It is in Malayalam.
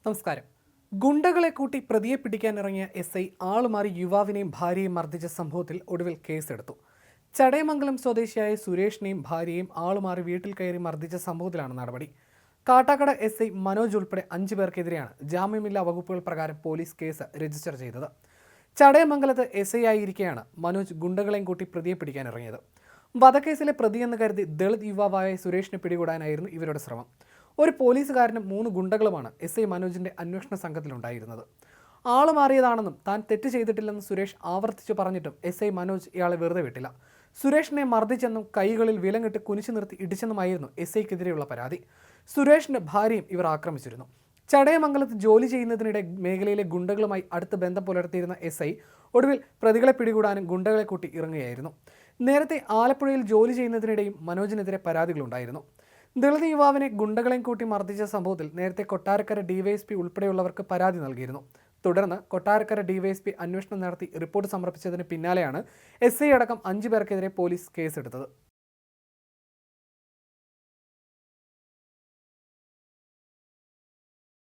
നമസ്കാരം. ഗുണ്ടകളെ കൂട്ടി പ്രതിയെ പിടിക്കാനിറങ്ങിയ എസ് ഐ ആളുമാറി യുവാവിനെയും ഭാര്യയും മർദ്ദിച്ച സംഭവത്തിൽ ഒടുവിൽ കേസെടുത്തു. ചടയമംഗലം സ്വദേശിയായ സുരേഷിനെയും ഭാര്യയെയും ആളുമാറി വീട്ടിൽ കയറി മർദ്ദിച്ച സംഭവത്തിലാണ് നടപടി. കാട്ടാക്കട എസ് ഐ മനോജ് ഉൾപ്പെടെ 5 പേർക്കെതിരെയാണ് ജാമ്യമില്ലാ വകുപ്പുകൾ പ്രകാരം പോലീസ് കേസ് രജിസ്റ്റർ ചെയ്തത്. ചടയമംഗലത്ത് എസ് ഐ ആയിരിക്കെയാണ് മനോജ് ഗുണ്ടകളെയും കൂട്ടി പ്രതിയെ പിടിക്കാനിറങ്ങിയത്. വധക്കേസിലെ പ്രതിയെന്ന് കരുതി ദളിത് യുവാവായ സുരേഷിനെ പിടികൂടാനായിരുന്നു ഇവരുടെ ശ്രമം. ഒരു പോലീസുകാരനും 3 ഗുണ്ടകളുമാണ് എസ് ഐ മനോജിന്റെ അന്വേഷണ സംഘത്തിലുണ്ടായിരുന്നത്. ആള് മാറിയതാണെന്നും താൻ തെറ്റ് ചെയ്തിട്ടില്ലെന്ന് സുരേഷ് ആവർത്തിച്ചു പറഞ്ഞിട്ടും എസ് ഐ മനോജ് ഇയാളെ വെറുതെ വിട്ടില്ല. സുരേഷിനെ മർദ്ദിച്ചെന്നും കൈകളിൽ വിലങ്ങിട്ട് കുനിച്ചു നിർത്തി ഇടിച്ചെന്നുമായിരുന്നു എസ് ഐക്കെതിരെയുള്ള പരാതി. സുരേഷിന്റെ ഭാര്യയും ഇവർ ആക്രമിച്ചിരുന്നു. ചടയമംഗലത്ത് ജോലി ചെയ്യുന്നതിനിടെ മേഖലയിലെ ഗുണ്ടകളുമായി അടുത്ത് ബന്ധം പുലർത്തിയിരുന്ന എസ് ഐ ഒടുവിൽ പ്രതികളെ പിടികൂടാനും ഗുണ്ടകളെ കൂട്ടി ഇറങ്ങുകയായിരുന്നു. നേരത്തെ ആലപ്പുഴയിൽ ജോലി ചെയ്യുന്നതിനിടെയും മനോജിനെതിരെ പരാതികളുണ്ടായിരുന്നു. ദളിത് യുവാവിനെ ഗുണ്ടകളെയും കൂട്ടി മർദ്ദിച്ച സംഭവത്തിൽ നേരത്തെ കൊട്ടാരക്കര ഡിവൈഎസ്പി ഉൾപ്പെടെയുള്ളവർക്ക് പരാതി നൽകിയിരുന്നു. തുടർന്ന് കൊട്ടാരക്കര ഡിവൈഎസ്പി അന്വേഷണം നടത്തി റിപ്പോർട്ട് സമർപ്പിച്ചതിന് പിന്നാലെയാണ് എസ് ഐ അടക്കം 5 പേർക്കെതിരെ പോലീസ് കേസെടുത്തത്.